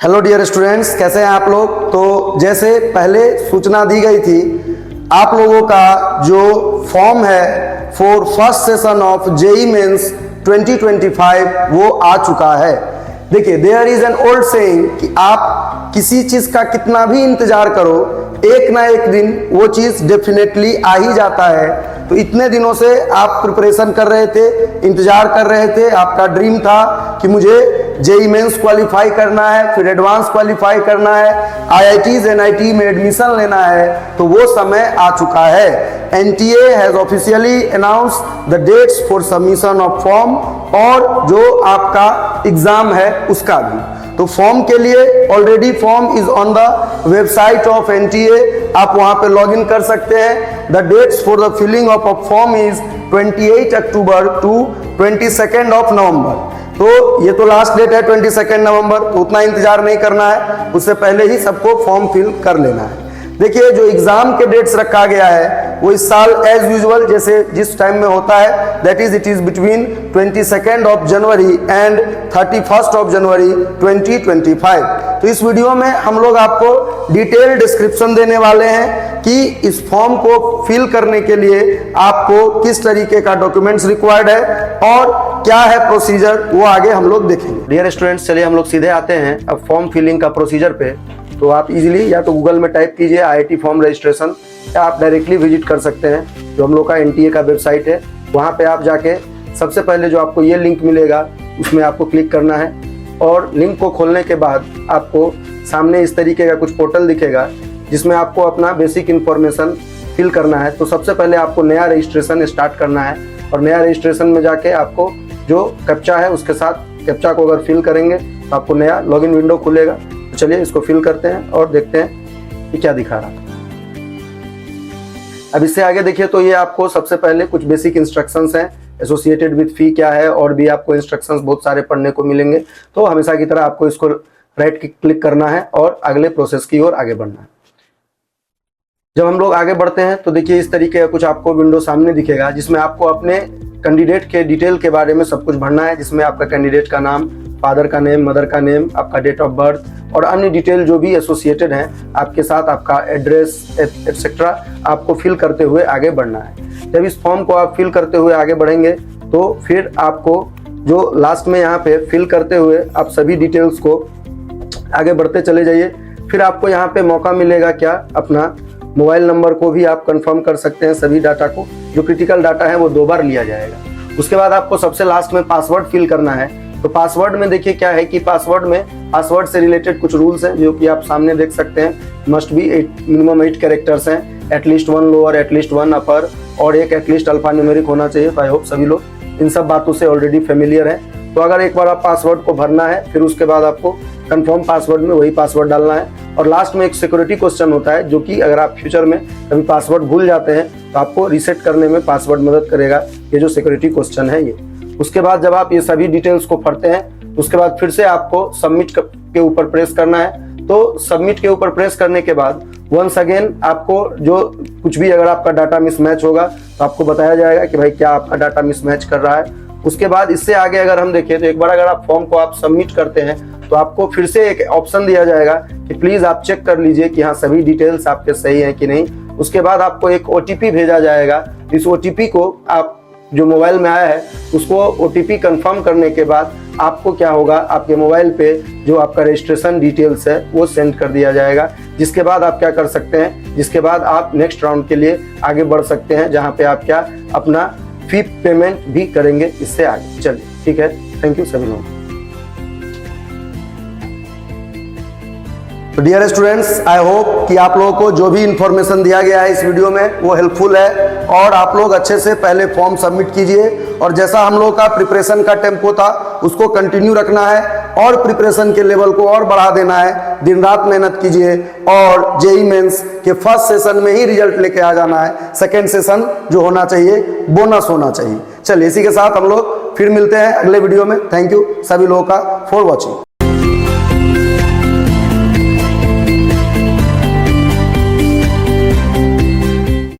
Hello dear students, कैसे हैं आप लोग। तो जैसे पहले सूचना दी गई थी, आप लोगों का जो फॉर्म है for first session of JEE Mains 2025 वो आ चुका है। देखिए, there is an old saying कि आप किसी चीज का कितना भी इंतजार करो, एक ना एक दिन वो चीज डेफिनेटली आ ही जाता है। तो इतने दिनों से आप प्रिपरेशन कर रहे थे, इंतजार कर रहे थे, आपका ड्रीम था कि मुझे जेई मेंस क्वालिफाई करना है, फिर एडवांस क्वालिफाई करना है, आईआईटीज एनआईटी में एडमिशन लेना है। तो वो समय आ चुका है। NTA has officially announced the dates for submission of form, और जो आपका एग्जाम है उसका भी। तो फॉर्म के लिए already form is on the website of NTA, आप वहां पे लॉग इन कर सकते हैं। The dates for the filling of a form is 28 October to 22 of November. तो ये तो लास्ट डेट है 22 नवंबर, तो उतना इंतजार नहीं करना है, उससे पहले ही सबको फॉर्म फिल कर लेना है। देखिए, जो एग्जाम के डेट्स रखा गया है वो इस साल एज यूजुअल जैसे जिस टाइम में होता है, that is it is between 22 of January and 31 of January 2025। तो इस वीडियो में हम लोग आपको डिटेल डिस्क्रिप्शन देने वाले हैं कि इस फॉर्म को फिल करने के लिए आपको किस तरीके का डॉक्यूमेंट्स रिक्वायर्ड है और क्या है प्रोसीजर, वो आगे हम लोग देखेंगे। डियर स्टूडेंट्स, चलिए हम लोग सीधे आते हैं अब फॉर्म फिलिंग का प्रोसीजर पे। तो आप इजीली या तो गूगल में टाइप कीजिए आईआईटी फॉर्म रजिस्ट्रेशन, या आप डायरेक्टली विजिट कर सकते हैं जो हम लोग का एनटीए का वेबसाइट है। वहाँ पे आप जाके सबसे पहले जो आपको ये लिंक मिलेगा उसमें आपको क्लिक करना है, और लिंक को खोलने के बाद आपको सामने इस तरीके का कुछ पोर्टल दिखेगा जिसमें आपको अपना बेसिक इन्फॉर्मेशन फिल करना है। तो सबसे पहले आपको नया रजिस्ट्रेशन स्टार्ट करना है, और नया रजिस्ट्रेशन में जाके आपको जो कैप्चा है उसके साथ कैप्चा को अगर फिल करेंगे तो आपको नया लॉगिन विंडो खुलेगा। तो चलिए इसको फिल करते हैं और देखते हैं कि क्या दिखा रहा है। अब इससे आगे देखिए तो ये आपको सबसे पहले कुछ बेसिक इंस्ट्रक्शंस हैं एसोसिएटेड विद फी क्या है, और भी आपको इंस्ट्रक्शंस बहुत सारे पढ़ने को मिलेंगे। तो हमेशा की तरह आपको इसको राइट क्लिक करना है और अगले प्रोसेस की ओर आगे बढ़ना है। जब हम लोग आगे बढ़ते हैं तो देखिए इस तरीके का कुछ आपको विंडो सामने दिखेगा जिसमें आपको अपने कैंडिडेट के डिटेल के बारे में सब कुछ भरना है, जिसमें आपका कैंडिडेट का नाम, फादर का नेम, मदर का नेम, आपका डेट ऑफ बर्थ और अन्य डिटेल जो भी एसोसिएटेड हैं आपके साथ, आपका एड्रेस एटसेट्रा आपको फिल करते हुए आगे बढ़ना है। जब इस फॉर्म को आप फिल करते हुए आगे बढ़ेंगे तो फिर आपको जो लास्ट में यहाँ पे फिल करते हुए आप सभी डिटेल्स को आगे बढ़ते चले जाइए। फिर आपको यहाँ पे मौका मिलेगा क्या, अपना मोबाइल नंबर को भी आप कंफर्म कर सकते हैं। सभी डाटा को, जो क्रिटिकल डाटा है वो 2 बार लिया जाएगा। उसके बाद आपको सबसे लास्ट में पासवर्ड फिल करना है। तो पासवर्ड में देखिए क्या है कि पासवर्ड से रिलेटेड कुछ रूल्स हैं जो कि आप सामने देख सकते हैं। मस्ट बी मिनिमम 8 कैरेक्टर्स हैं, एटलीस्ट 1 लोअर, एटलीस्ट 1 अपर और एक एटलीस्ट अल्फा न्यूमेरिक होना चाहिए। आई होप सभी लोग इन सब बातों से ऑलरेडी फेमिलियर हैं। तो अगर एक बार आप पासवर्ड को भरना है, फिर उसके बाद आपको कंफर्म पासवर्ड में वही पासवर्ड डालना है। और लास्ट में एक सिक्योरिटी क्वेश्चन होता है जो कि अगर आप फ्यूचर में कभी पासवर्ड भूल जाते हैं तो आपको रीसेट करने में पासवर्ड मदद करेगा, ये जो सिक्योरिटी क्वेश्चन है ये। उसके बाद जब आप ये सभी डिटेल्स को भरते हैं उसके बाद फिर से आपको सबमिट के ऊपर प्रेस करना है। तो सबमिट के ऊपर प्रेस करने के बाद वंस अगेन आपको जो कुछ भी अगर आपका डाटा मिसमैच होगा तो आपको बताया जाएगा कि भाई क्या आपका डाटा मिसमैच कर रहा है। उसके बाद इससे आगे अगर हम देखें तो एक बार अगर आप फॉर्म को आप सबमिट करते हैं तो आपको फिर से एक ऑप्शन दिया जाएगा कि प्लीज आप चेक कर लीजिए कि हाँ सभी डिटेल्स आपके सही हैं कि नहीं। उसके बाद आपको एक ओटीपी भेजा जाएगा। इस ओटीपी को आप जो मोबाइल में आया है उसको ओटीपी कंफर्म करने के बाद आपको क्या होगा, आपके मोबाइल पे जो आपका रजिस्ट्रेशन डिटेल्स है वो सेंड कर दिया जाएगा। जिसके बाद आप क्या कर सकते हैं, जिसके बाद आप नेक्स्ट राउंड के लिए आगे बढ़ सकते हैं जहां पे आप क्या अपना फी पेमेंट भी करेंगे इससे आगे। चलिए ठीक है, थैंक यू सभी लोग। तो डियर स्टूडेंट्स, आई होप कि आप लोगों को जो भी इंफॉर्मेशन दिया गया है इस वीडियो में वो हेल्पफुल है, और आप लोग अच्छे से पहले फॉर्म सबमिट कीजिए। और जैसा हम लोग का प्रिपरेशन का टेम्पो था उसको कंटिन्यू रखना है और प्रिपरेशन के लेवल को और बढ़ा देना है। दिन रात मेहनत कीजिए और जेई मेंस के फर्स्ट सेशन में ही रिजल्ट लेके आ जाना है। सेकेंड सेशन जो होना चाहिए बोनस होना चाहिए। चलिए इसी के साथ हम लोग फिर मिलते हैं अगले वीडियो में। थैंक यू सभी लोगों का फॉर वॉचिंग।